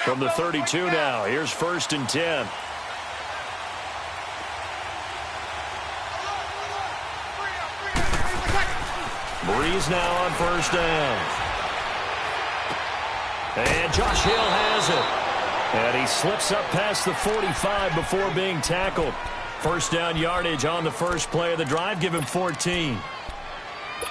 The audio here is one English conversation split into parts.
From the 32 now, here's 1st and 10. Breeze now on 1st down. And Josh Hill has it. And he slips up past the 45 before being tackled. 1st down yardage on the first play of the drive. Give him 14.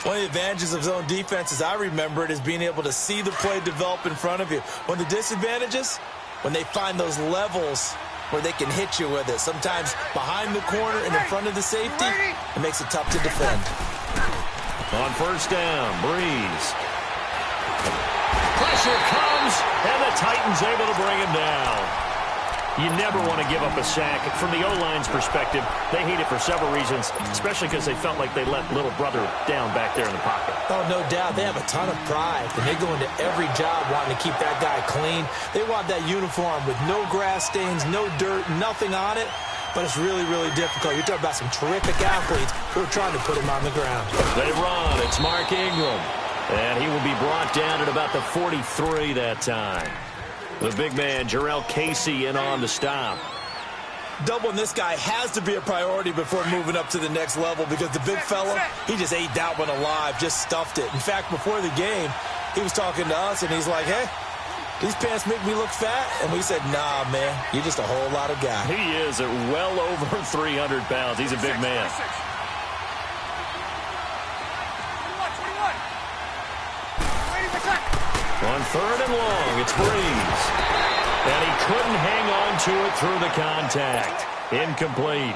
One of the advantages of zone defense, as I remember it, is being able to see the play develop in front of you. One of the disadvantages, when they find those levels where they can hit you with it. Sometimes behind the corner and in front of the safety, it makes it tough to defend. On 1st down, Breeze. Pressure comes, and the Titans able to bring him down. You never want to give up a sack. From the O-line's perspective, they hate it for several reasons, especially because they felt like they let little brother down back there in the pocket. Oh, no doubt. They have a ton of pride, and they go into every job wanting to keep that guy clean. They want that uniform with no grass stains, no dirt, nothing on it, but it's really, really difficult. You're talking about some terrific athletes who are trying to put him on the ground. They run. It's Mark Ingram, and he will be brought down at about the 43 that time. The big man, Jarrell Casey, in on the stop. Doubling this guy has to be a priority before moving up to the next level because the big fella, he just ate that one alive, just stuffed it. In fact, before the game, he was talking to us, and he's like, hey, these pants make me look fat. And we said, nah, man, you're just a whole lot of guy. He is at well over 300 pounds. He's a big man. On 3rd and long, it's Breeze. And he couldn't hang on to it through the contact. Incomplete.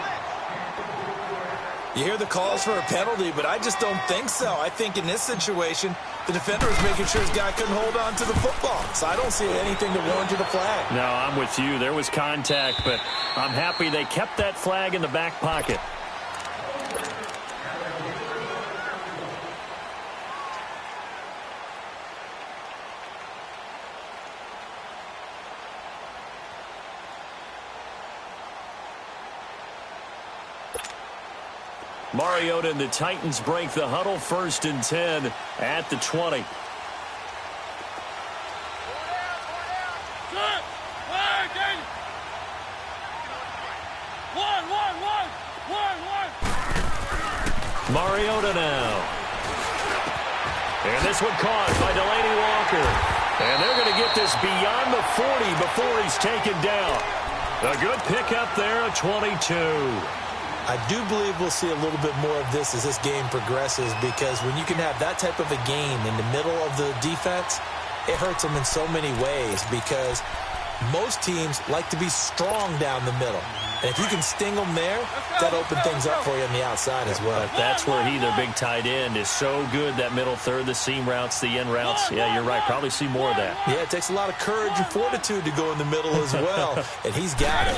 You hear the calls for a penalty, but I just don't think so. I think in this situation, the defender was making sure his guy couldn't hold on to the football. So I don't see anything to warrant you the flag. No, I'm with you. There was contact, but I'm happy they kept that flag in the back pocket. Mariota and the Titans break the huddle. 1st and 10 at the 20. Mariota now. And this one caught by Delaney Walker. And they're going to get this beyond the 40 before he's taken down. A good pickup there at 22. I do believe we'll see a little bit more of this as this game progresses because when you can have that type of a game in the middle of the defense, it hurts them in so many ways because most teams like to be strong down the middle. And if you can sting them there, that opens things up for you on the outside as well. But that's where their big tight end, is so good, that middle third, the seam routes, the in routes. Yeah, you're right. Probably see more of that. Yeah, it takes a lot of courage and fortitude to go in the middle as well, and he's got it.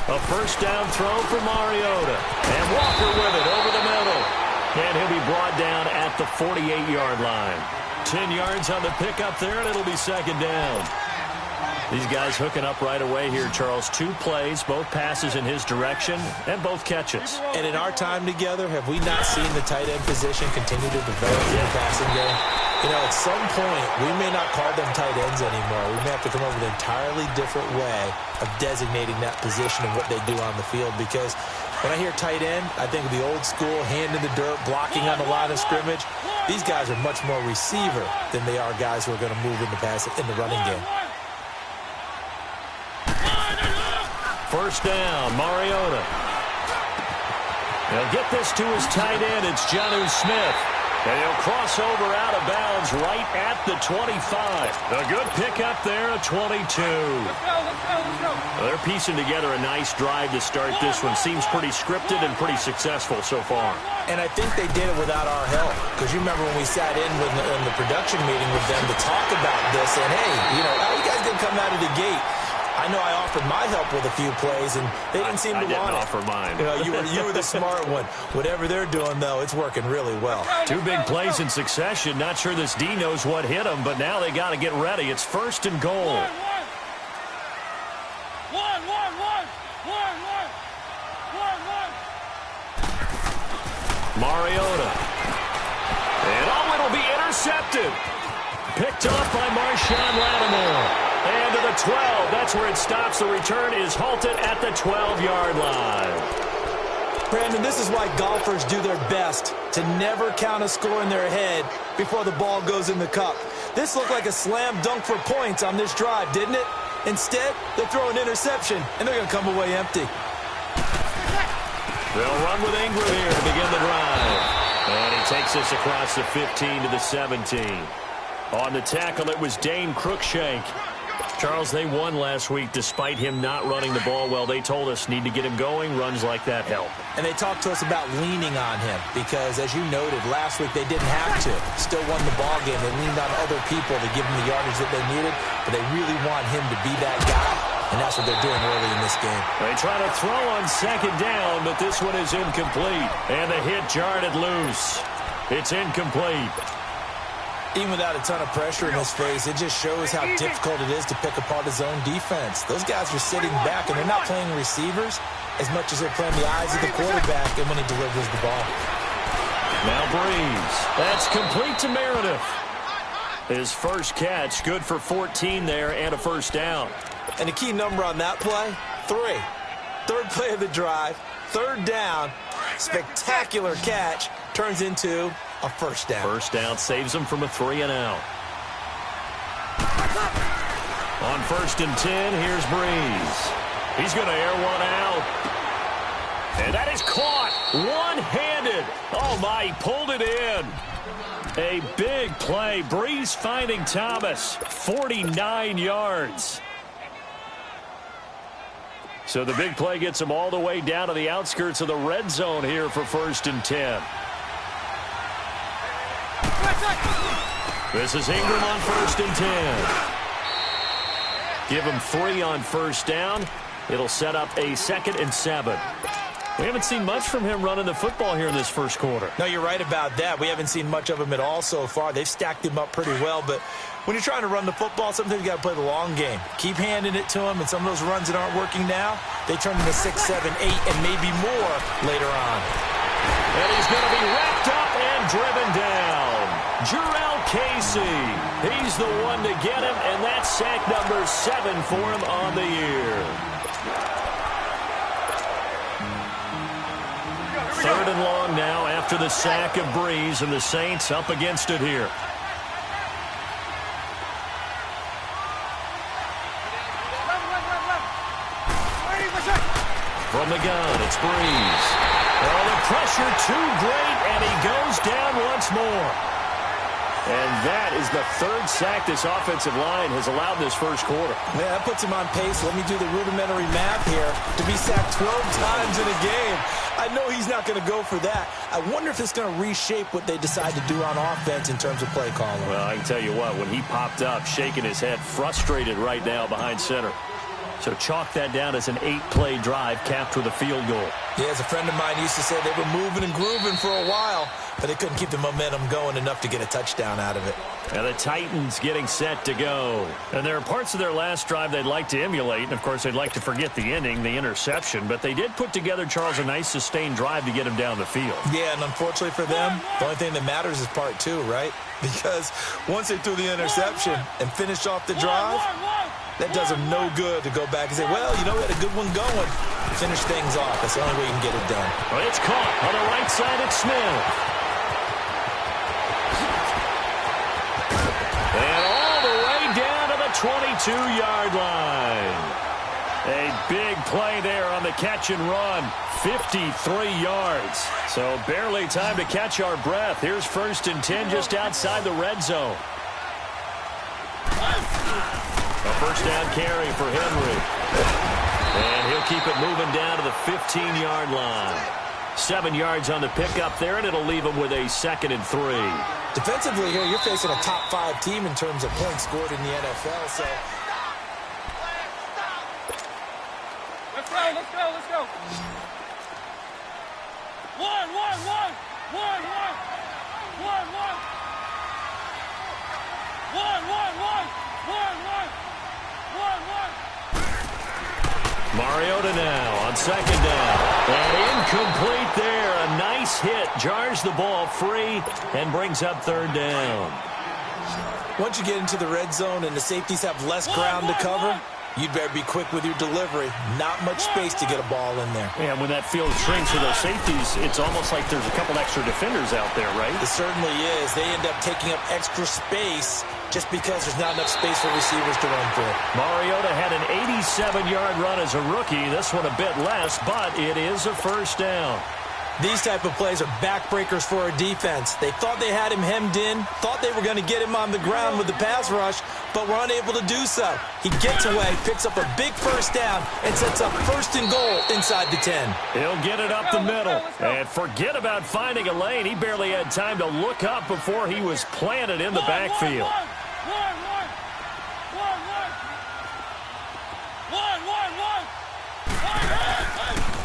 A 1st down throw for Mariota. And Walker with it over the middle. And he'll be brought down at the 48-yard line. 10 yards on the pickup there, and it'll be 2nd down. These guys hooking up right away here, Charles. 2 plays, both passes in his direction, and both catches. And in our time together, have we not seen the tight end position continue to develop in the passing game? You know, at some point, we may not call them tight ends anymore. We may have to come up with an entirely different way of designating that position and what they do on the field. Because when I hear tight end, I think of the old school, hand in the dirt, blocking on the line of scrimmage. These guys are much more receiver than they are guys who are going to move in the running game. 1st down, Mariota. He'll get this to his tight end. It's Jonnu Smith. And he'll cross over out of bounds right at the 25. A good pickup there at 22. They're piecing together a nice drive to start this one. Seems pretty scripted and pretty successful so far. And I think they did it without our help. Because you remember when we sat in the production meeting with them to talk about this. And, hey, you know, how you guys didn't come out of the gate. I know I offered my help with a few plays, and they didn't seem to want it. I didn't offer mine. You know, you were the smart one. Whatever they're doing, though, it's working really well. 2 big plays in succession. Not sure this D knows what hit him, but now they got to get ready. It's 1st and goal. Mariota. And it'll be intercepted. Picked off by Marshawn Lattimore. And to 12. That's where it stops. The return is halted at the 12-yard line. Brandon, this is why golfers do their best to never count a score in their head before the ball goes in the cup. This looked like a slam dunk for points on this drive, didn't it? Instead, they throw an interception, and they're going to come away empty. They'll run with Ingram here to begin the drive. And he takes this across the 15 to the 17. On the tackle, it was Dane Cruikshank. Charles, they won last week despite him not running the ball well. They told us need to get him going. Runs like that help. And they talked to us about leaning on him because, as you noted, last week they didn't have to. Still won the ball game. They leaned on other people to give them the yardage that they needed, but they really want him to be that guy, and that's what they're doing early in this game. They try to throw on second down, but this one is incomplete. And the hit jarred it loose. It's incomplete. Even without a ton of pressure in his face, it just shows how difficult it is to pick apart his own defense. Those guys are sitting back, and they're not playing receivers as much as they're playing the eyes of the quarterback and when he delivers the ball. Now Breeze. That's complete to Meredith. His first catch, good for 14 there and a first down. And the key number on that play, 3. Third play of the drive, third down, spectacular catch, turns into a first down. First down saves him from a 3-and-out. On 1st and 10, here's Breeze. He's going to air one out. And that is caught one-handed. Oh, my, he pulled it in. A big play. Breeze finding Thomas. 49 yards. So the big play gets him all the way down to the outskirts of the red zone here for 1st and 10. This is Ingram on 1st and 10. Give him 3 on first down. It'll set up a 2nd and 7. We haven't seen much from him running the football here in this first quarter. No, you're right about that. We haven't seen much of him at all so far. They've stacked him up pretty well, but when you're trying to run the football, sometimes you got to play the long game. Keep handing it to him, and some of those runs that aren't working now, they turn into 6, 7, 8, and maybe more later on. And he's going to be wrapped up and driven down. Jarrell Casey. He's the one to get him, and that's sack number 7 for him on the year. 3rd and long now after the sack of Breeze, and the Saints up against it here. From the gun, it's Breeze. Oh, the pressure too great, and he goes down once more. And that is the 3rd sack this offensive line has allowed this first quarter. Yeah, that puts him on pace. Let me do the rudimentary math here. To be sacked 12 times in a game, I know he's not going to go for that. I wonder if it's going to reshape what they decide to do on offense in terms of play calling. Well, I can tell you what, when he popped up, shaking his head, frustrated right now behind center. So chalk that down as an 8-play drive capped with a field goal. Yeah, as a friend of mine used to say, they were moving and grooving for a while, but they couldn't keep the momentum going enough to get a touchdown out of it. And the Titans getting set to go. And there are parts of their last drive they'd like to emulate, and of course they'd like to forget the ending, the interception, but they did put together, Charles, a nice sustained drive to get him down the field. Yeah, and unfortunately for them, the only thing that matters is part 2, right? Because once they threw the interception and finished off the drive, that does them no good to go back and say, well, you know, we had a good one going. Finish things off. That's the only way you can get it done. Well, it's caught on the right side at Smith. And all the way down to the 22-yard line. A big play there on the catch and run. 53 yards. So barely time to catch our breath. Here's 1st and 10 just outside the red zone. A first down carry for Henry. And he'll keep it moving down to the 15-yard line. 7 yards on the pickup there, and it'll leave him with a 2nd and 3. Defensively here, you're facing a top 5 team in terms of points scored in the NFL, so... Let's go, let's go, let's go. One. Mariota now on 2nd down. And incomplete there. A nice hit. Jars the ball free and brings up 3rd down. Once you get into the red zone and the safeties have less ground to cover, you'd better be quick with your delivery. Not much space to get a ball in there. And when that field shrinks for those safeties, it's almost like there's a couple extra defenders out there, right? It certainly is. They end up taking up extra space just because there's not enough space for receivers to run through. Mariota had an 87-yard run as a rookie. This one a bit less, but it is a first down. These type of plays are backbreakers for a defense. They thought they had him hemmed in, thought they were going to get him on the ground with the pass rush, but were unable to do so. He gets away, picks up a big first down, and sets up first and goal inside the 10. He'll get it up the middle. And forget about finding a lane. He barely had time to look up before he was planted in the backfield.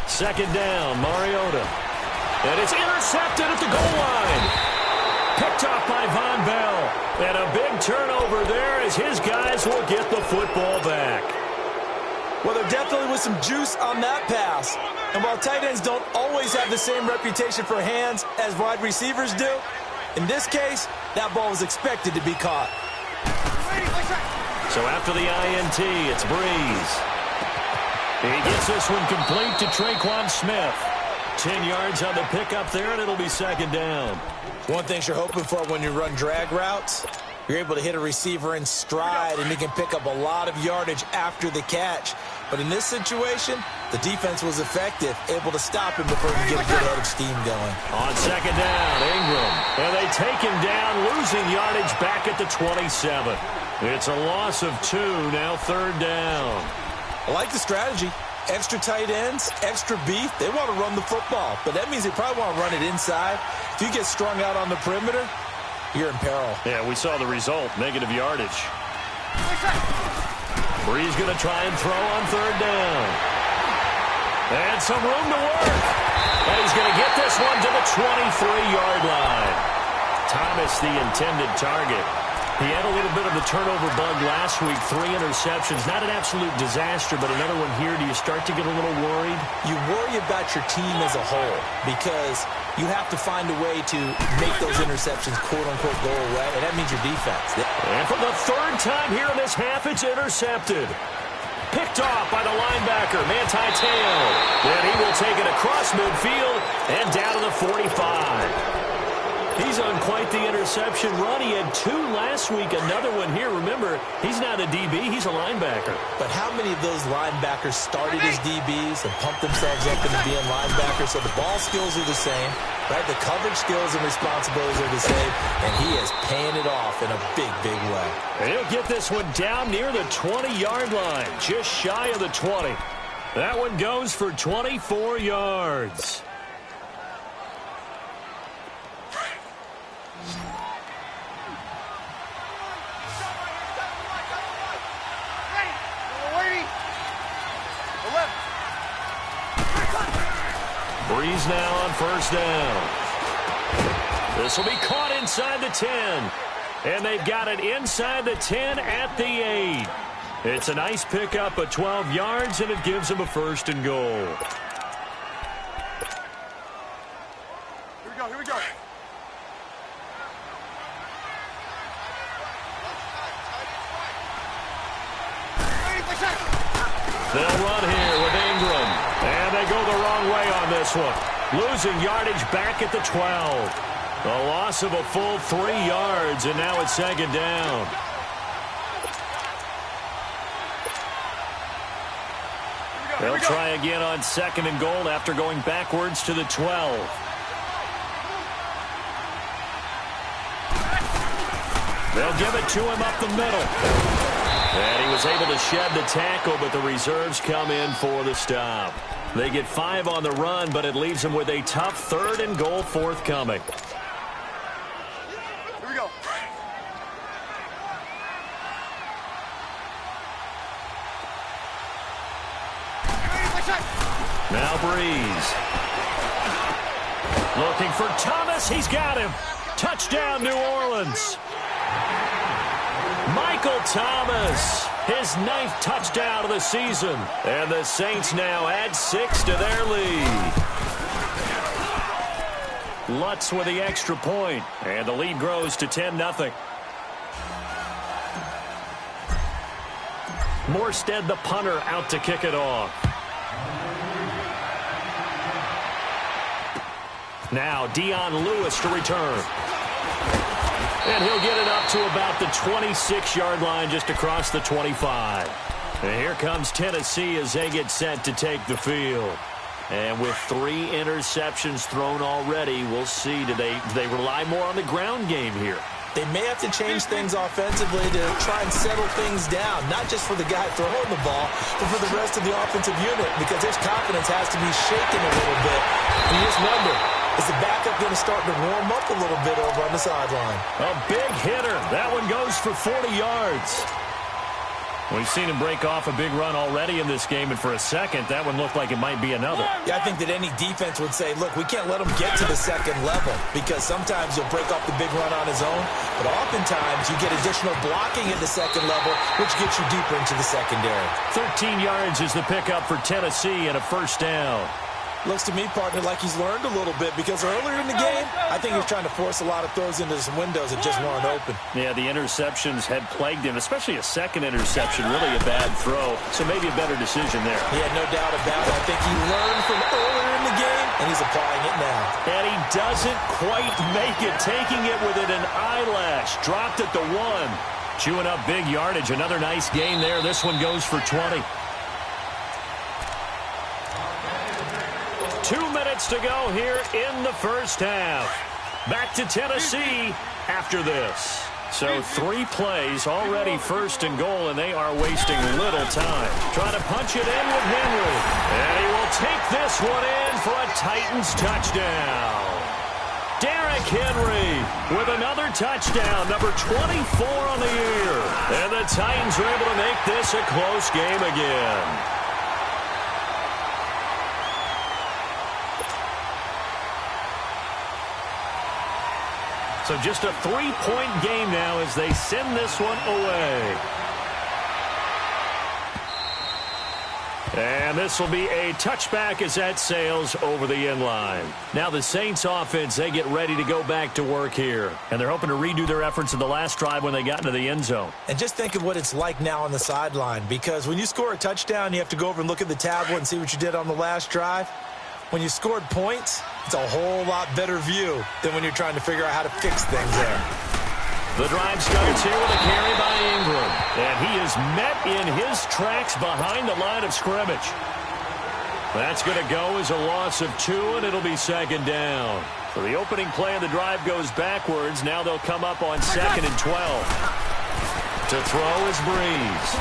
Second down, Mariota. And it's intercepted at the goal line. Picked off by Von Bell. And a big turnover there as his guys will get the football back. Well, there definitely was some juice on that pass. And while tight ends don't always have the same reputation for hands as wide receivers do, in this case, that ball was expected to be caught. So after the INT, it's Breeze. He gets this one complete to Traquan Smith. 10 yards on the pickup there, and it'll be second down. One thing you're hoping for when you run drag routes, you're able to hit a receiver in stride, and he can pick up a lot of yardage after the catch. But in this situation, the defense was effective, able to stop him before he could get a good head of steam going. On second down, Ingram. And they take him down, losing yardage back at the 27. It's a loss of 2, now third down. I like the strategy. Extra tight ends, extra beef. They want to run the football, but that means they probably want to run it inside. If you get strung out on the perimeter, you're in peril. Yeah, we saw the result, negative yardage. Breeze going to try and throw on third down. And some room to work. And he's going to get this one to the 23-yard line. Thomas, the intended target. He had a little bit of the turnover bug last week, 3 interceptions. Not an absolute disaster, but another one here. Do you start to get a little worried? You worry about your team as a whole because you have to find a way to make those interceptions, quote-unquote, go away, and that means your defense. And for the third time here in this half, it's intercepted. Picked off by the linebacker, Manti Te'o. Then he will take it across midfield and down to the 45. He's on quite the interception run. He had 2 last week, another one here. Remember, he's not a DB, he's a linebacker. But how many of those linebackers started as DBs and pumped themselves up into being linebackers? So the ball skills are the same, right? The coverage skills and responsibilities are the same, and he is paying it off in a big, big way. And he'll get this one down near the 20-yard line, just shy of the 20. That one goes for 24 yards. Breeze now on first down. This will be caught inside the 10. And they've got it inside the 10 at the 8. It's a nice pickup of 12 yards, and it gives them a first and goal. Here we go, here we go. They'll run here with Ingram. And they go the wrong way on this one. Losing yardage back at the 12. A loss of a full 3 yards, and now it's second down. They'll try again on second and goal after going backwards to the 12. They'll give it to him up the middle. And he was able to shed the tackle, but the reserves come in for the stop. They get 5 on the run, but it leaves them with a tough third and goal forthcoming. Here we go. Now Breeze. Looking for Thomas. He's got him. Touchdown, New Orleans. Michael Thomas, his 9th touchdown of the season. And the Saints now add 6 to their lead. Lutz with the extra point, and the lead grows to 10-0. Morstead, the punter, out to kick it off. Now Dion Lewis to return. And he'll get it up to about the 26-yard line, just across the 25. And here comes Tennessee as they get set to take the field. And with 3 interceptions thrown already, we'll see. Do they rely more on the ground game here? They may have to change things offensively to try and settle things down, not just for the guy throwing the ball, but for the rest of the offensive unit, because their confidence has to be shaken a little bit. And you just wonder, is the backup going to start to warm up a little bit over on the sideline? A big hitter. That one goes for 40 yards. We've seen him break off a big run already in this game, and for a second, that one looked like it might be another. Yeah, I think that any defense would say, look, we can't let him get to the second level, because sometimes he'll break off the big run on his own, but oftentimes you get additional blocking at the second level, which gets you deeper into the secondary. 13 yards is the pickup for Tennessee and a first down. Looks to me, partner, like he's learned a little bit, because earlier in the game, I think he was trying to force a lot of throws into some windows that just weren't open. Yeah, the interceptions had plagued him, especially a second interception, really a bad throw, so maybe a better decision there. Yeah, no doubt about it. I think he learned from earlier in the game, and he's applying it now. And he doesn't quite make it, taking it within an eyelash. Dropped at the 1. Chewing up big yardage. Another nice gain there. This one goes for 20. 2 minutes to go here in the first half. Back to Tennessee after this. So 3 plays, already first and goal, and they are wasting little time. Trying to punch it in with Henry. And he will take this one in for a Titans touchdown. Derrick Henry with another touchdown, number 24 on the year. And the Titans are able to make this a close game again. So just a 3-point game now as they send this one away. And this will be a touchback as that sails over the end line. Now the Saints offense, they get ready to go back to work here. And they're hoping to redo their efforts in the last drive when they got into the end zone. And just think of what it's like now on the sideline, because when you score a touchdown, you have to go over and look at the tablet and see what you did on the last drive. When you scored points, it's a whole lot better view than when you're trying to figure out how to fix things there. The drive starts here with a carry by Ingram. And he is met in his tracks behind the line of scrimmage. That's going to go as a loss of 2, and it'll be second down. So the opening play of the drive goes backwards. Now they'll come up on 2nd and 12. To throw is Breeze.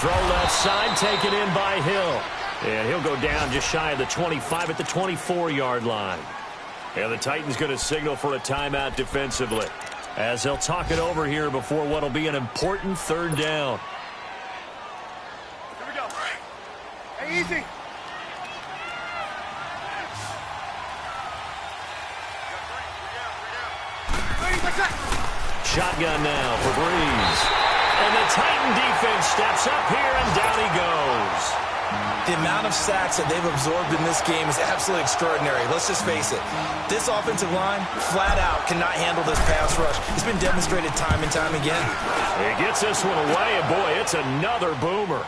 Throw left side, taken in by Hill. And he'll go down just shy of the 25 at the 24-yard line. And the Titans going to signal for a timeout defensively, as they'll talk it over here before what will be an important third down. Here we go. Hey, easy. Shotgun now for Breeze. And the Titan defense steps up here, and down he goes. The amount of sacks that they've absorbed in this game is absolutely extraordinary. Let's just face it. This offensive line, flat out, cannot handle this pass rush. It's been demonstrated time and time again. He gets this one away, and boy, it's another boomer.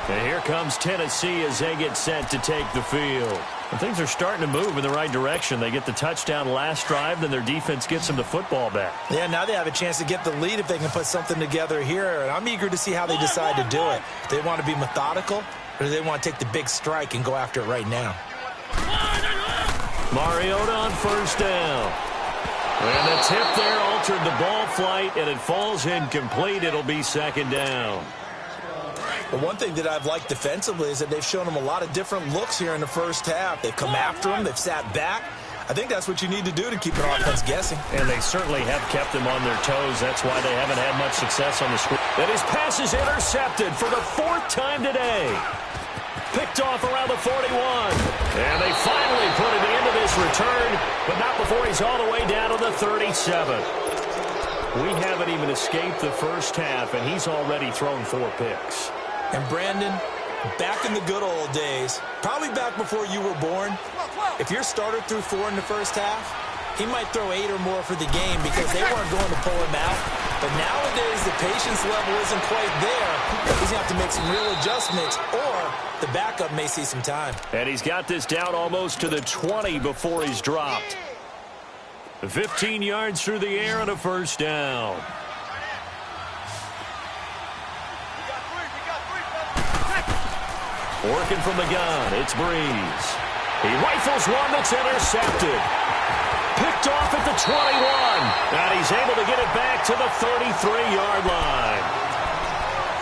And here comes Tennessee as they get set to take the field. And things are starting to move in the right direction. They get the touchdown last drive, then their defense gets them the football back. Yeah, now they have a chance to get the lead if they can put something together here. And I'm eager to see how they decide to do it. Do they want to be methodical, or do they want to take the big strike and go after it right now? Mariota on first down. And the tip there altered the ball flight, and it falls incomplete. It'll be second down. But one thing that I've liked defensively is that they've shown them a lot of different looks here in the first half. They've come after them. They've sat back. I think that's what you need to do to keep an offense guessing. And they certainly have kept them on their toes. That's why they haven't had much success on the score. And his pass is intercepted for the 4th time today. Picked off around the 41. And they finally put it into this return, but not before he's all the way down to the 37. We haven't even escaped the first half, and he's already thrown 4 picks. And Brandon, back in the good old days, probably back before you were born, if your starter threw 4 in the first half, he might throw 8 or more for the game because they weren't going to pull him out. But nowadays, the patience level isn't quite there. He's going to have to make some real adjustments, or the backup may see some time. And he's got this down almost to the 20 before he's dropped. 15 yards through the air and a first down. Working from the gun, it's Breeze. He rifles one that's intercepted. Picked off at the 21. And he's able to get it back to the 33-yard line.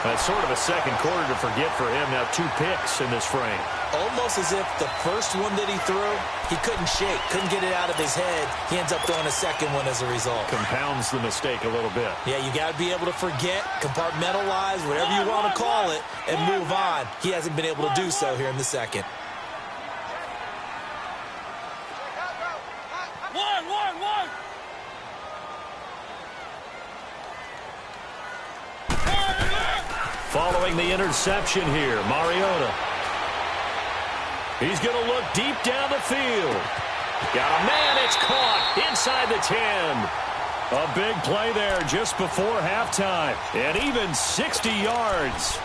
That's sort of a second quarter to forget for him. Now 2 picks in this frame. Almost as if the first one that he threw, he couldn't shake, couldn't get it out of his head. He ends up throwing a second one as a result. Compounds the mistake a little bit. Yeah, you got to be able to forget, compartmentalize, whatever you want to call it, and move on. He hasn't been able to do so here in the second. Following the interception here, Mariota. He's going to look deep down the field. Got a man, it's caught inside the 10. A big play there just before halftime. And even 60 yards.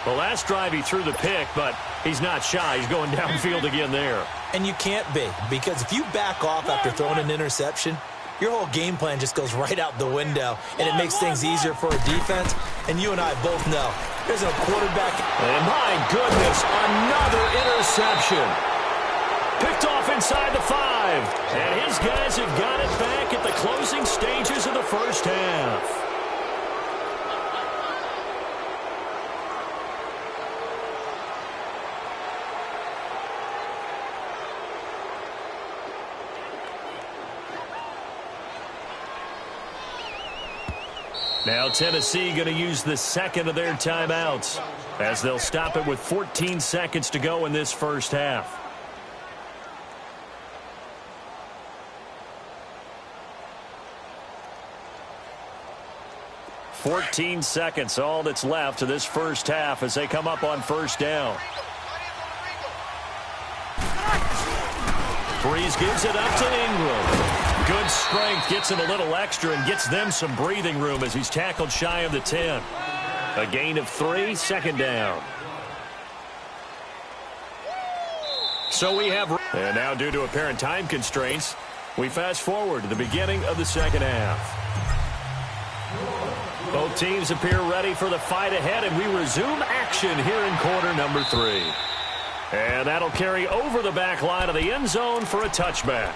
The last drive he threw the pick, but he's not shy. He's going downfield again there. And you can't be, because if you back off after throwing an interception, your whole game plan just goes right out the window, and it makes things easier for a defense. And you and I both know there's a quarterback. And my goodness, another interception. Picked off inside the 5. And his guys have got it back at the closing stages of the first half. Now Tennessee going to use the second of their timeouts as they'll stop it with 14 seconds to go in this first half. $14 seconds, all that's left of this first half as they come up on first down. Breeze gives it up to Ingram. Good strength, gets him a little extra and gets them some breathing room as he's tackled shy of the 10. A gain of 3, second down. So we have... And now due to apparent time constraints, we fast forward to the beginning of the second half. Both teams appear ready for the fight ahead, and we resume action here in quarter number 3. And that'll carry over the back line of the end zone for a touchback.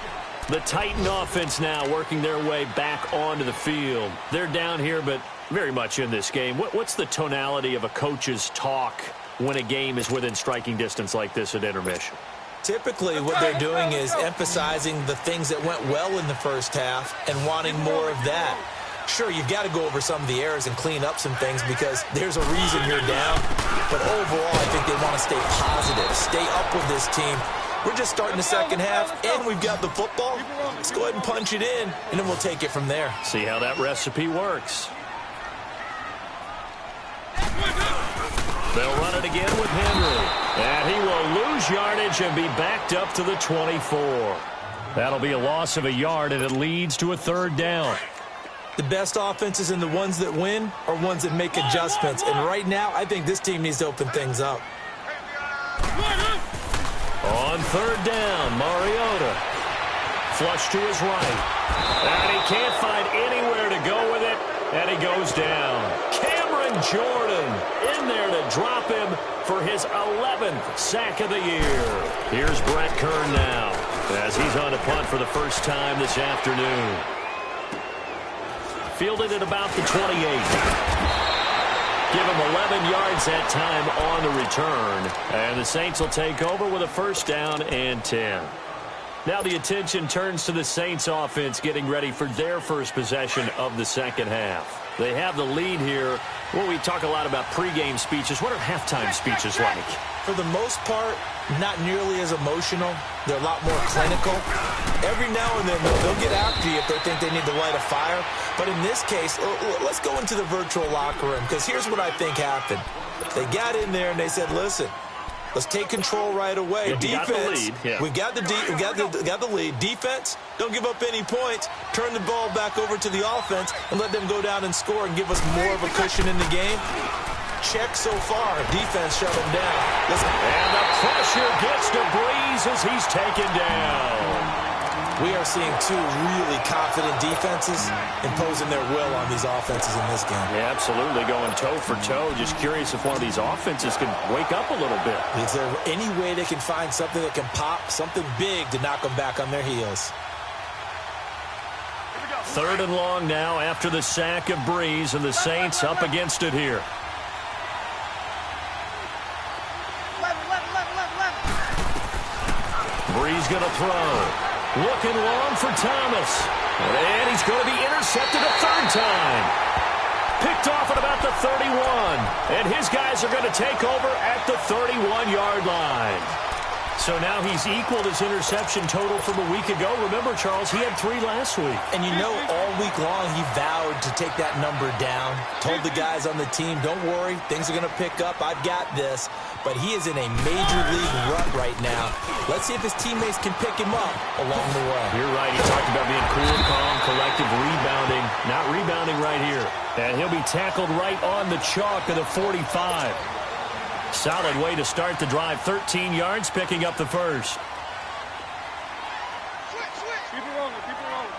The Titan offense now working their way back onto the field. They're down here, but very much in this game. What's the tonality of a coach's talk when a game is within striking distance like this at intermission? Typically, what they're doing is emphasizing the things that went well in the first half and wanting more of that. Sure, you've got to go over some of the errors and clean up some things because there's a reason you're down. But overall, I think they want to stay positive, stay up with this team. We're just starting the second half, and we've got the football. Let's go ahead and punch it in, and then we'll take it from there. See how that recipe works. They'll run it again with Henry. And he will lose yardage and be backed up to the 24. That'll be a loss of a yard, and it leads to a third down. The best offenses and the ones that win are ones that make adjustments. And right now, I think this team needs to open things up. On third down, Mariota. Flush to his right. And he can't find anywhere to go with it. And he goes down. Cameron Jordan in there to drop him for his 11th sack of the year. Here's Brett Kern now as he's on a punt for the first time this afternoon. Fielded at about the 28. Give him 11 yards that time on the return. And the Saints will take over with a first down and 10. Now the attention turns to the Saints offense getting ready for their first possession of the second half. They have the lead here. Well, we talk a lot about pregame speeches. What are halftime speeches like? For the most part, not nearly as emotional. They're a lot more clinical. Every now and then, they'll get after you if they think they need to light a fire. But in this case, let's go into the virtual locker room, because here's what I think happened. They got in there and they said, listen, Let's take control right away. Yeah, Defense, we got the lead. Yeah. we got the lead. Defense, don't give up any points. Turn the ball back over to the offense and let them go down and score and give us more of a cushion in the game. Check so far. Defense shut him down. Listen. And the pressure gets to Breeze as he's taken down. We are seeing two really confident defenses imposing their will on these offenses in this game. Yeah, absolutely, going toe for toe. Just curious if one of these offenses can wake up a little bit. Is there any way they can find something that can pop, something big to knock them back on their heels? 3rd and long now after the sack of Breeze, and the Saints up against it here. Breeze going to throw. Looking long for Thomas. And he's going to be intercepted a 3rd time. Picked off at about the 31. And his guys are going to take over at the 31-yard line. So now he's equaled his interception total from a week ago. Remember, Charles, he had 3 last week. And you know, all week long he vowed to take that number down. Told the guys on the team, don't worry, things are going to pick up. I've got this. But he is in a major league rut right now. Let's see if his teammates can pick him up along the way. You're right. He talked about being cool, calm, collective, rebounding. Not rebounding right here. And he'll be tackled right on the chalk of the 45. Solid way to start the drive. 13 yards, picking up the first. Keep it rolling, keep it rolling.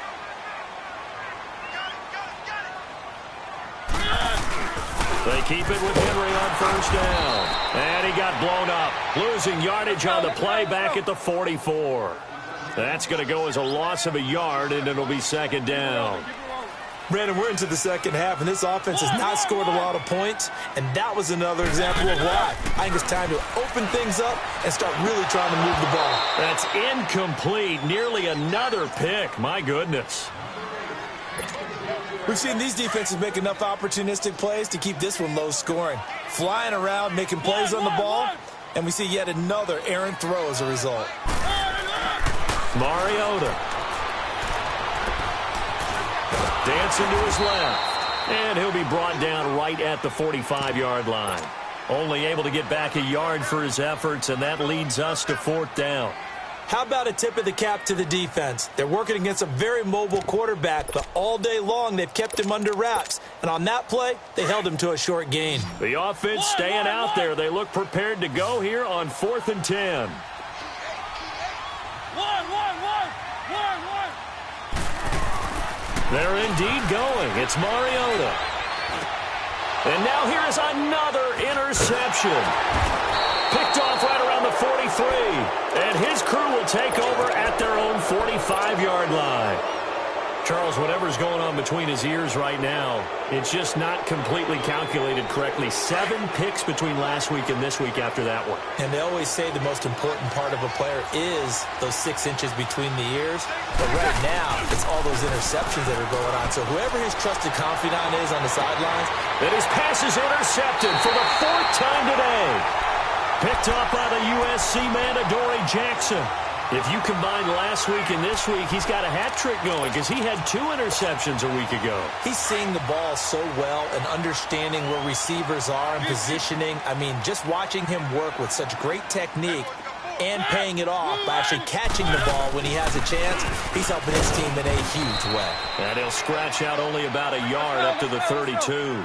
They keep it with Henry on 1st down. And he got blown up. Losing yardage on the play back at the 44. That's going to go as a loss of a yard, and it'll be 2nd down. Brandon, we're into the 2nd half, and this offense has not scored a lot of points, and that was another example of why. I think it's time to open things up and start really trying to move the ball. That's incomplete. Nearly another pick. My goodness. We've seen these defenses make enough opportunistic plays to keep this one low scoring. Flying around, making plays on the ball, and we see yet another errant throw as a result. Mariota. Dancing to his left. And he'll be brought down right at the 45-yard line. Only able to get back a yard for his efforts, and that leads us to 4th down. How about a tip of the cap to the defense? They're working against a very mobile quarterback, but all day long they've kept him under wraps. And on that play, they held him to a short gain. The offense staying out there. They look prepared to go here on 4th and 10. They're indeed going. It's Mariota. And now here is another interception. Picked off right around the 43. And his crew will take over at their own 45-yard line. Charles, whatever's going on between his ears right now, it's just not completely calculated correctly. 7 picks between last week and this week after that one. And they always say the most important part of a player is those 6 inches between the ears. But right now, it's all those interceptions that are going on. So whoever his trusted confidant is on the sidelines. And his pass is intercepted for the 4th time today. Picked up by the USC man, Adoree Jackson. If you combine last week and this week, he's got a hat trick going because he had 2 interceptions a week ago. He's seeing the ball so well and understanding where receivers are and positioning. I mean, just watching him work with such great technique and paying it off by actually catching the ball when he has a chance, he's helping his team in a huge way. And he'll scratch out only about a yard up to the 32.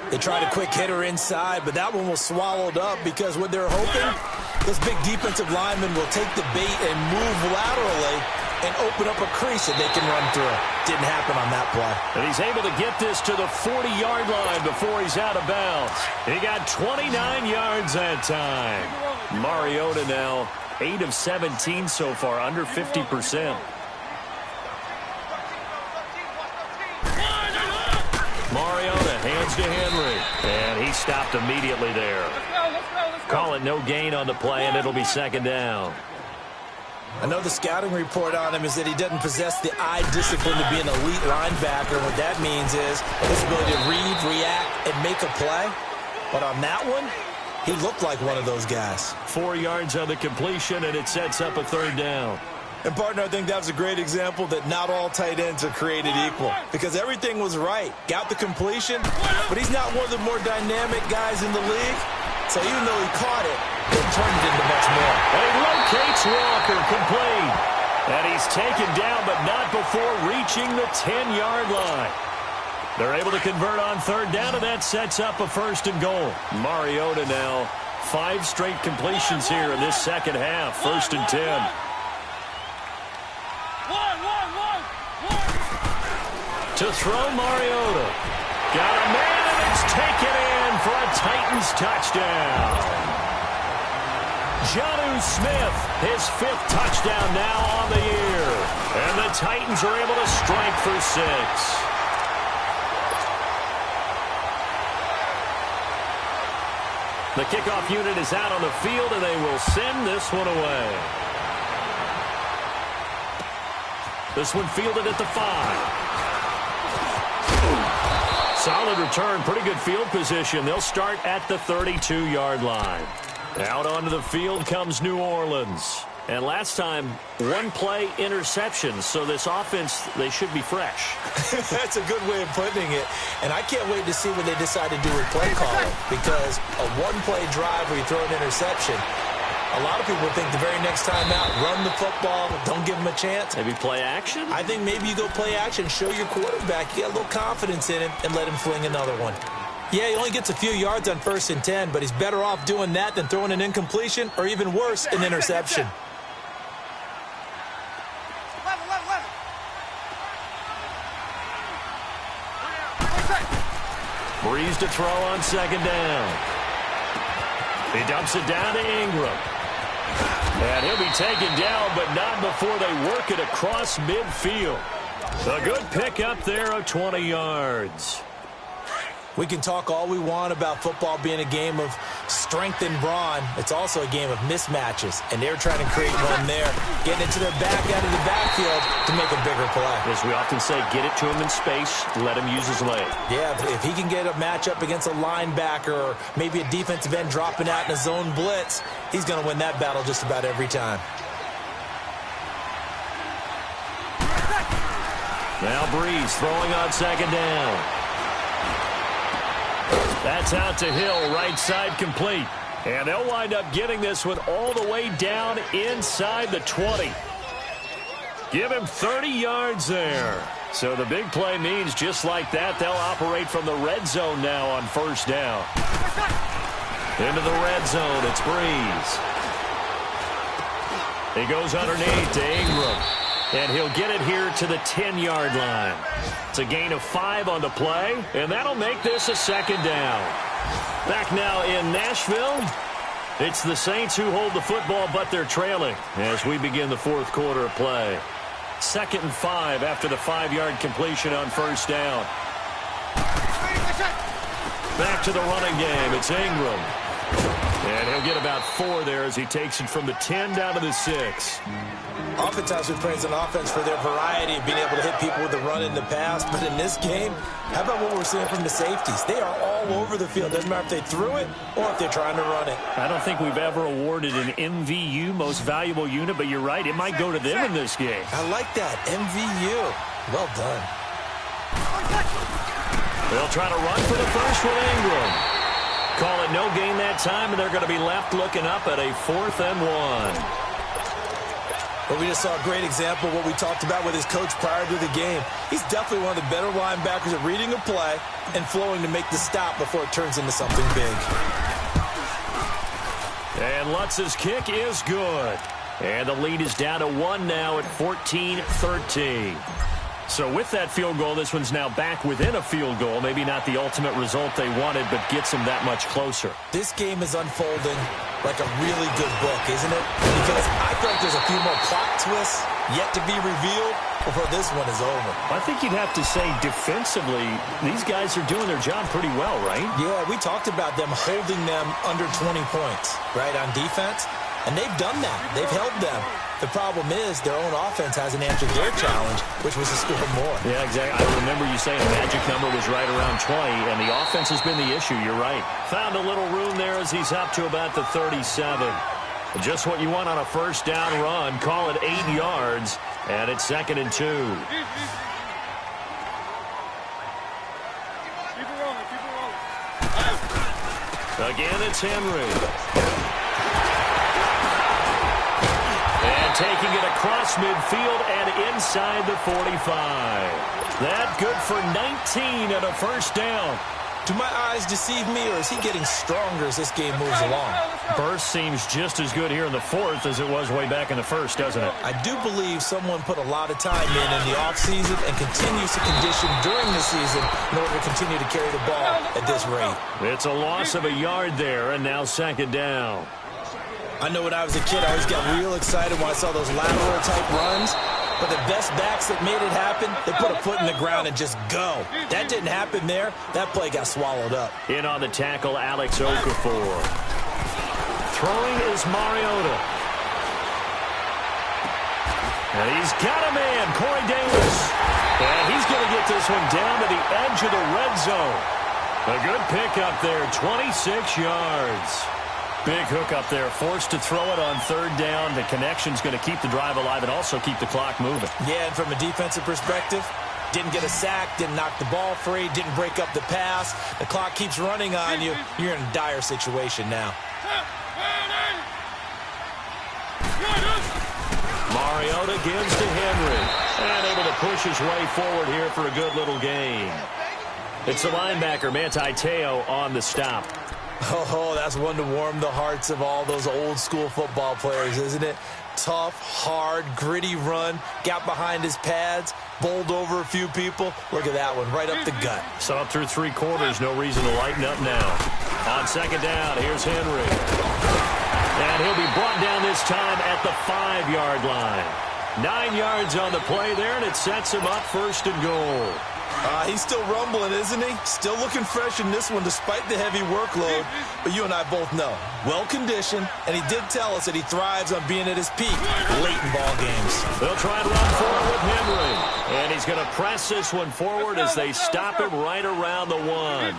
They tried a quick hitter inside, but that one was swallowed up because what they're hoping, this big defensive lineman will take the bait and move laterally and open up a crease that they can run through. Didn't happen on that play. And he's able to get this to the 40-yard line before he's out of bounds. He got 29 yards that time. Mariota now 8 of 17 so far, under 50%. Mariota hands to Henry, and he stopped immediately there. Call it no gain on the play, and it'll be 2nd down. I know the scouting report on him is that he doesn't possess the eye discipline to be an elite linebacker. What that means is his ability to read, react, and make a play. But on that one, he looked like one of those guys. 4 yards on the completion, and it sets up a 3rd down. And, partner, I think that was a great example that not all tight ends are created equal because everything was right. Got the completion, but he's not one of the more dynamic guys in the league. So even though he caught it, could turn it into much more. And he locates Walker, complete. And he's taken down, but not before reaching the 10-yard line. They're able to convert on third down, and that sets up a 1st and goal. Mariota now 5 straight completions here in this second half. 1st and 10. To throw, Mariota. Got a man, and it's taken in for a Titans touchdown. Jonnu Smith, his 5th touchdown now on the year. And the Titans are able to strike for 6. The kickoff unit is out on the field, and they will send this one away. This one fielded at the 5. Solid return, pretty good field position. They'll start at the 32-yard line. Out onto the field comes New Orleans. And last time, 1-play interception. So this offense, they should be fresh. That's a good way of putting it. And I can't wait to see what they decide to do with play calling. Because a 1-play drive where you throw an interception, a lot of people think the very next time out, run the football, don't give them a chance. Maybe play action? I think maybe you go play action, show your quarterback, you get a little confidence in him, and let him fling another one. Yeah, he only gets a few yards on 1st and 10, but he's better off doing that than throwing an incompletion, or even worse, an interception. Breeze to throw on 2nd down. He dumps it down to Ingram. And he'll be taken down, but not before they work it across midfield. A good pickup there of 20 yards. We can talk all we want about football being a game of strength and brawn. It's also a game of mismatches, and they're trying to create one there, getting it to their back out of the backfield to make a bigger play. As we often say, get it to him in space, let him use his leg. Yeah, if he can get a matchup against a linebacker or maybe a defensive end dropping out in a zone blitz, he's going to win that battle just about every time. Now Breeze throwing on 2nd down. That's out to Hill, right side complete. And they'll wind up getting this one all the way down inside the 20. Give him 30 yards there. So the big play means just like that, they'll operate from the red zone now on 1st down. Into the red zone, it's Breeze. He goes underneath to Ingram. And he'll get it here to the 10-yard line. It's a gain of 5 on the play, and that'll make this a 2nd down. Back now in Nashville, it's the Saints who hold the football, but they're trailing as we begin the 4th quarter of play. 2nd and 5 after the 5-yard completion on 1st down. Back to the running game. It's Ingram. And he'll get about 4 there as he takes it from the 10 down to the 6. Oftentimes we praise an offense for their variety of being able to hit people with the run in the pass. But in this game, how about what we're seeing from the safeties? They are all over the field. Doesn't matter if they threw it or if they're trying to run it. I don't think we've ever awarded an MVU, most valuable unit, but you're right. It might go to them in this game. I like that. MVU. Well done. They'll try to run for the first with Ingram. Call it no gain that time, and they're going to be left looking up at a 4th and 1. But we just saw a great example of what we talked about with his coach prior to the game. He's definitely one of the better linebackers at reading a play and flowing to make the stop before it turns into something big. And Lutz's kick is good. And the lead is down to 1 now at 14-13. So with that field goal, this one's now back within a field goal. Maybe not the ultimate result they wanted, but gets them that much closer. This game is unfolding like a really good book, isn't it? Because I feel like there's a few more plot twists yet to be revealed before this one is over. I think you'd have to say defensively, these guys are doing their job pretty well, right? Yeah, we talked about them holding them under 20 points, right, on defense. And they've done that. They've held them. The problem is their own offense hasn't answered their challenge, which was to score more. Yeah, exactly. I remember you saying the magic number was right around 20, and the offense has been the issue. You're right. Found a little room there as he's up to about the 37. Just what you want on a 1st down run. Call it 8 yards, and it's 2nd and 2. Again, it's Henry. And taking it across midfield and inside the 45. That good for 19 and a first down. Do my eyes deceive me, or is he getting stronger as this game moves along? Burst seems just as good here in the fourth as it was way back in the first, doesn't it? I do believe someone put a lot of time in the offseason and continues to condition during the season in order to continue to carry the ball at this rate. It's a loss of a yard there, and now second down. I know when I was a kid, I always got real excited when I saw those lateral-type runs. But the best backs that made it happen, they put a foot in the ground and just go. That didn't happen there. That play got swallowed up. In on the tackle, Alex Okafor. Throwing is Mariota. And he's got a man, Corey Davis. And he's going to get this one down to the edge of the red zone. A good pickup there, 26 yards. Big hook up there, forced to throw it on third down. The connection's going to keep the drive alive and also keep the clock moving. Yeah, and from a defensive perspective, didn't get a sack, didn't knock the ball free, didn't break up the pass. The clock keeps running on you. You're in a dire situation now. Mariota gives to Henry. And able to push his way forward here for a good little gain. It's the linebacker, Manti Te'o, on the stop. Oh, that's one to warm the hearts of all those old-school football players, isn't it? Tough, hard, gritty run, got behind his pads, bowled over a few people. Look at that one, right up the gut. So up through three quarters, no reason to lighten up now. On second down, here's Henry. And he'll be brought down this time at the 5-yard line. 9 yards on the play there, and it sets him up first and goal. He's still rumbling, isn't he? Still looking fresh in this one despite the heavy workload. But you and I both know, well-conditioned, and he did tell us that he thrives on being at his peak late in ball games. They'll try and run forward with Henry. And he's going to press this one forward as they stop him right around the 1.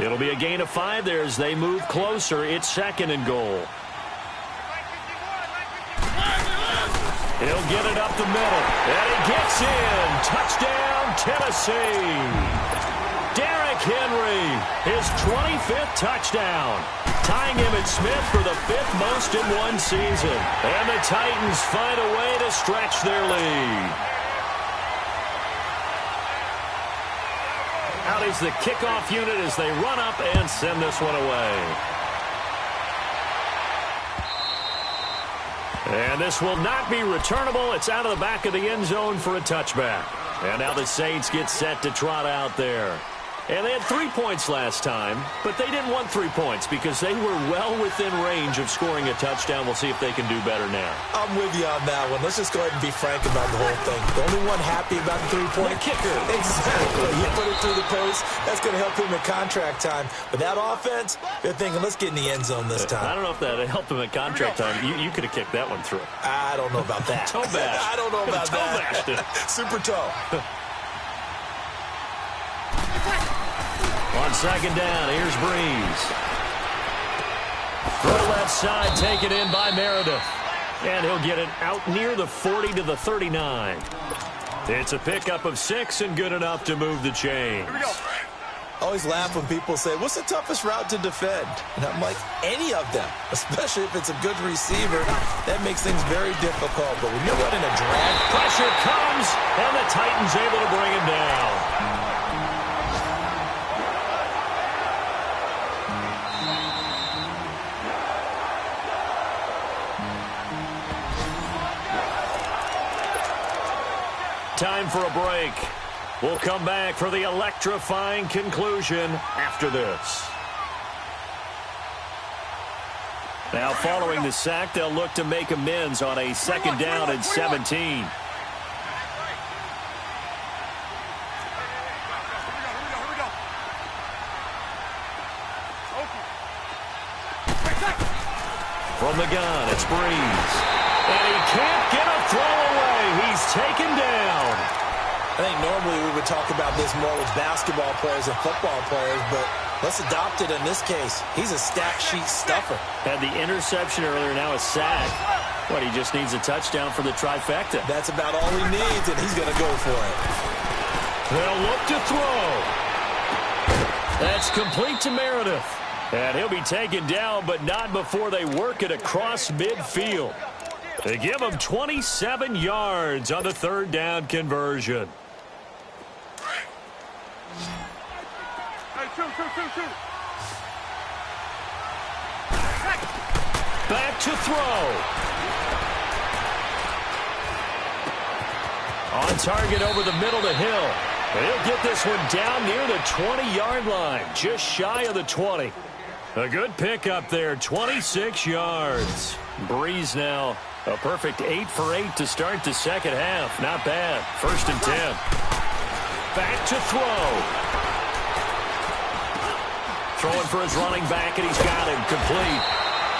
It'll be a gain of 5 there as they move closer. It's second and goal. He'll get it up the middle. And he gets in. Touchdown, Tennessee. Derrick Henry, his 25th touchdown. Tying Emmitt Smith for the 5th most in one season. And the Titans find a way to stretch their lead. Out is the kickoff unit as they run up and send this one away. And this will not be returnable. It's out of the back of the end zone for a touchback. And now the Saints get set to trot out there. And they had 3 points last time, but they didn't want 3 points because they were well within range of scoring a touchdown. We'll see if they can do better now. I'm with you on that one. Let's just go ahead and be frank about the whole thing. The only one happy about the 3-point kicker. Exactly. You put it through the post. That's going to help him at contract time. But that offense, they're thinking, let's get in the end zone this time. I don't know if that helped him at contract time. You could have kicked that one through. I don't know about that. Toe bash. I don't know about toe that. Bashed it. Super toe. On second down, here's Breeze. Throw left side, taken in by Meredith. And he'll get it out near the 40 to the 39. It's a pickup of 6 and good enough to move the chains. Here we go. I always laugh when people say, what's the toughest route to defend? And I'm like, any of them, especially if it's a good receiver. That makes things very difficult. But when you're running a drag, pressure comes, and the Titans able to bring him down. Time for a break. We'll come back for the electrifying conclusion after this. Now, following the sack, they'll look to make amends on a second down and 17. From the gun, it's Breeze. And he can't get a throw away. He's taken down. I think normally we would talk about this more with basketball players and football players, but let's adopt it in this case. He's a stat sheet stuffer. Had the interception earlier, now a sack. What, he just needs a touchdown for the trifecta. That's about all he needs, and he's going to go for it. They'll look to throw. That's complete to Meredith. And he'll be taken down, but not before they work it across midfield. They give him 27 yards on the third down conversion. Hey, shoot. Back to throw. On target over the middle to Hill. He'll get this one down near the 20-yard line, just shy of the 20. A good pickup there, 26 yards. Breeze now, a perfect 8 for 8 to start the second half. Not bad. 1st and 10. Back to throw. Throwing for his running back, and he's got him complete.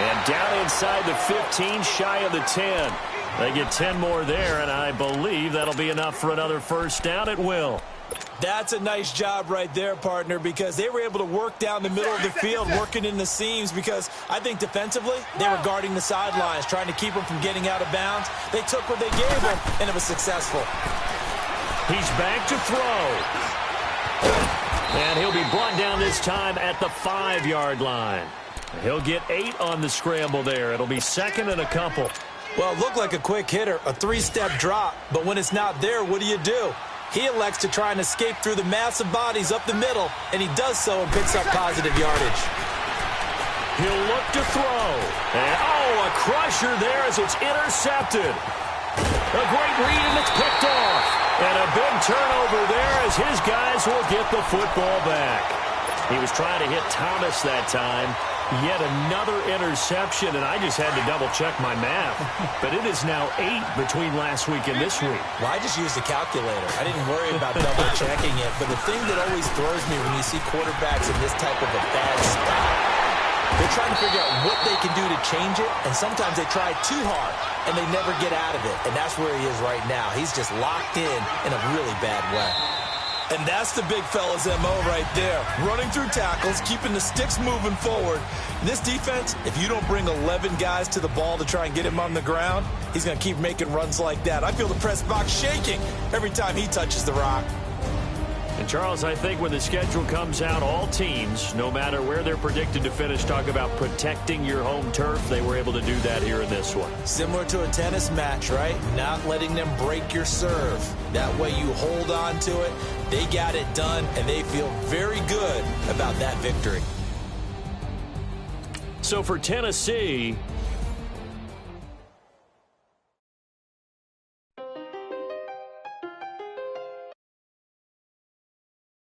And down inside the 15, shy of the 10. They get 10 more there, and I believe that'll be enough for another first down at will. That's a nice job right there, partner, because they were able to work down the middle of the field, working in the seams, because I think defensively they were guarding the sidelines, trying to keep them from getting out of bounds. They took what they gave them, and it was successful. He's back to throw. And he'll be brought down this time at the 5-yard line. He'll get 8 on the scramble there. It'll be 2nd and a couple. Well, it looked like a quick hitter, a 3-step drop, but when it's not there, what do? He elects to try and escape through the massive bodies up the middle, and he does so and picks up positive yardage. He'll look to throw. And, a crusher there as it's intercepted. A great read, and it's picked off. And a big turnover there as his guys will get the football back. He was trying to hit Thomas that time. Yet another interception, and I just had to double-check my math. But it is now 8 between last week and this week. Well, I just used a calculator. I didn't worry about double-checking it. But the thing that always throws me when you see quarterbacks in this type of a bad spot, they're trying to figure out what they can do to change it, and sometimes they try too hard, and they never get out of it. And that's where he is right now. He's just locked in a really bad way. And that's the big fella's M.O. right there. Running through tackles, keeping the sticks moving forward. This defense, if you don't bring 11 guys to the ball to try and get him on the ground, he's going to keep making runs like that. I feel the press box shaking every time he touches the rock. And, Charles, I think when the schedule comes out, all teams, no matter where they're predicted to finish, talk about protecting your home turf. They were able to do that here in this one. Similar to a tennis match, right? Not letting them break your serve. That way you hold on to it. They got it done, and they feel very good about that victory. So for Tennessee,